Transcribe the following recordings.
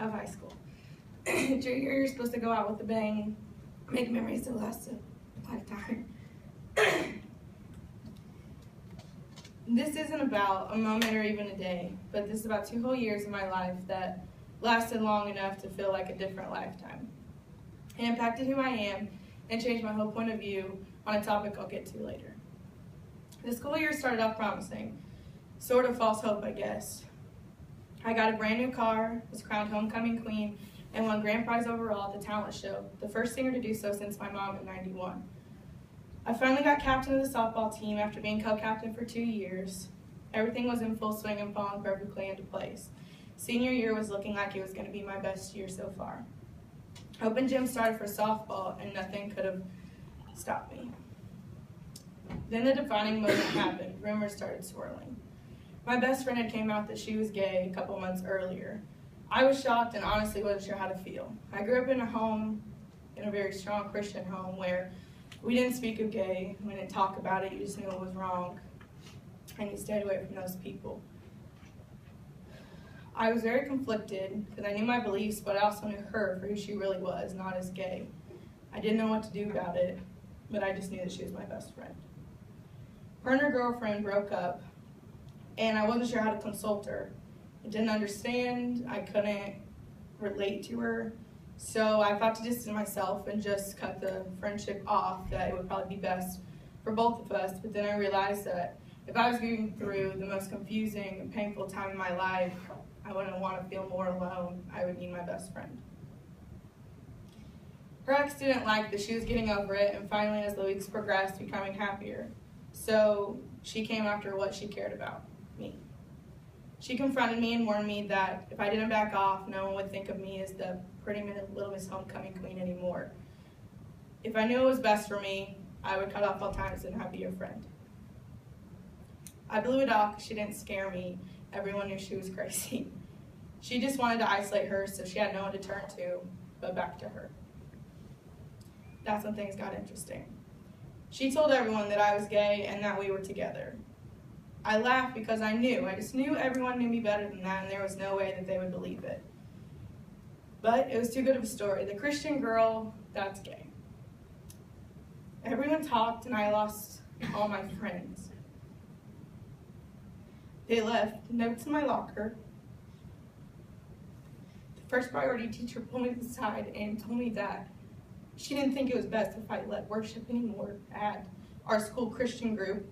of high school. Junior year, you're supposed to go out with a bang, make memories that last a lifetime. This isn't about a moment or even a day, but this is about 2 whole years of my life that lasted long enough to feel like a different lifetime. It impacted who I am and changed my whole point of view on a topic I'll get to later. The school year started off promising, sort of false hope, I guess. I got a brand new car, was crowned homecoming queen, and won grand prize overall at the talent show, the first singer to do so since my mom in '91. I finally got captain of the softball team after being co-captain for 2 years. Everything was in full swing and falling perfectly into place. Senior year was looking like it was going to be my best year so far. Open gym started for softball, and nothing could have stopped me. Then the defining moment happened. Rumors started swirling. My best friend had came out that she was gay a couple months earlier. I was shocked and honestly wasn't sure how to feel. I grew up in a very strong Christian home where we didn't speak of gay, we didn't talk about it, you just knew it was wrong, and you stayed away from those people. I was very conflicted because I knew my beliefs, but I also knew her for who she really was, not as gay. I didn't know what to do about it, but I just knew that she was my best friend. Her and her girlfriend broke up, and I wasn't sure how to consult her. I didn't understand, I couldn't relate to her, so I thought to distance myself and just cut the friendship off, that it would probably be best for both of us. But then I realized that if I was going through the most confusing and painful time in my life, I wouldn't want to feel more alone. I would need my best friend. Her ex didn't like that she was getting over it, and finally, as the weeks progressed, becoming happier. So she came after what she cared about, me. She confronted me and warned me that if I didn't back off, no one would think of me as the pretty little Miss Homecoming Queen anymore. If I knew it was best for me, I would cut off all ties and not be her friend. I blew it off because she didn't scare me. Everyone knew she was crazy. She just wanted to isolate her, so she had no one to turn to but back to her. That's when things got interesting. She told everyone that I was gay and that we were together. I laughed because I just knew everyone knew me better than that, and there was no way that they would believe it. But it was too good of a story. The Christian girl that's gay. Everyone talked, and I lost all my friends. They left notes in my locker. The first priority teacher pulled me to the side and told me that she didn't think it was best if I led worship anymore at our school Christian group.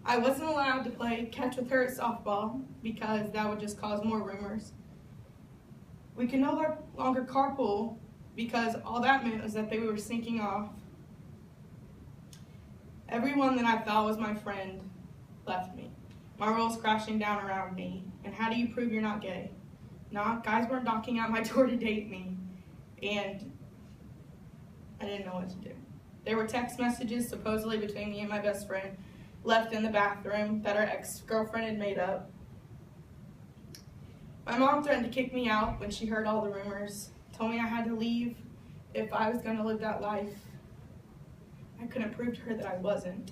I wasn't allowed to play catch with her at softball because that would just cause more rumors. We could no longer carpool because all that meant was that they were sneaking off. Everyone that I thought was my friend left me. My world's crashing down around me. And how do you prove you're not gay? Guys weren't knocking at my door to date me. And I didn't know what to do. There were text messages supposedly between me and my best friend left in the bathroom that our ex-girlfriend had made up. My mom threatened to kick me out when she heard all the rumors, told me I had to leave if I was going to live that life. I couldn't prove to her that I wasn't.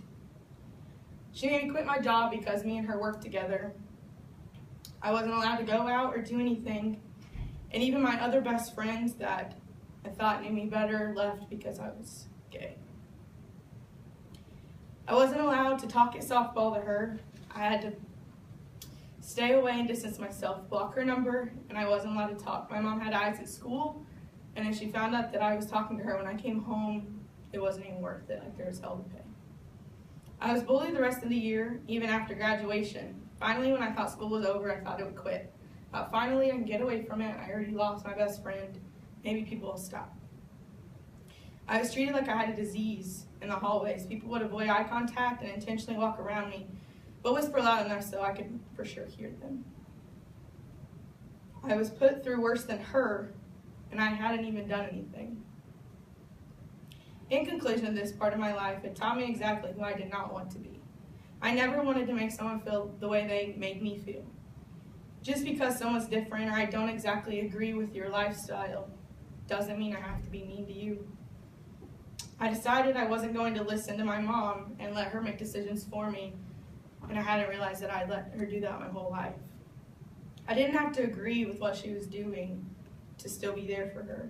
She made me quit my job because me and her worked together. I wasn't allowed to go out or do anything, and even my other best friends that I thought knew me better left because I was gay. I wasn't allowed to talk at softball to her. I had to stay away and distance myself, block her number, and I wasn't allowed to talk. My mom had eyes at school, and then she found out that I was talking to her when I came home. It wasn't even worth it, like there was hell to pay. I was bullied the rest of the year, even after graduation. Finally, when I thought school was over, I thought it would quit. Finally, I can get away from it. I already lost my best friend. Maybe people will stop. I was treated like I had a disease in the hallways. People would avoid eye contact and intentionally walk around me, but whisper loud enough so I could for sure hear them. I was put through worse than her, and I hadn't even done anything. In conclusion of this part of my life, it taught me exactly who I did not want to be. I never wanted to make someone feel the way they made me feel. Just because someone's different or I don't exactly agree with your lifestyle doesn't mean I have to be mean to you. I decided I wasn't going to listen to my mom and let her make decisions for me, and I hadn't realized that I'd let her do that my whole life. I didn't have to agree with what she was doing to still be there for her.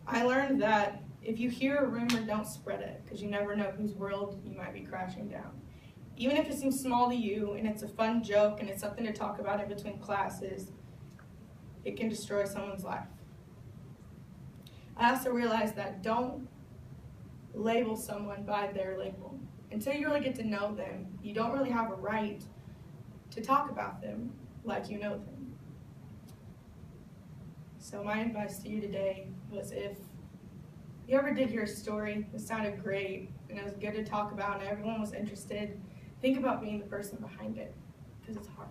I learned that if you hear a rumor, don't spread it, because you never know whose world you might be crashing down. Even if it seems small to you and it's a fun joke and it's something to talk about in between classes, it can destroy someone's life. I also realized that don't label someone by their label. Until you really get to know them, you don't really have a right to talk about them like you know them. So my advice to you today was, if you ever did hear a story that sounded great and it was good to talk about and everyone was interested, think about being the person behind it, because it's hard.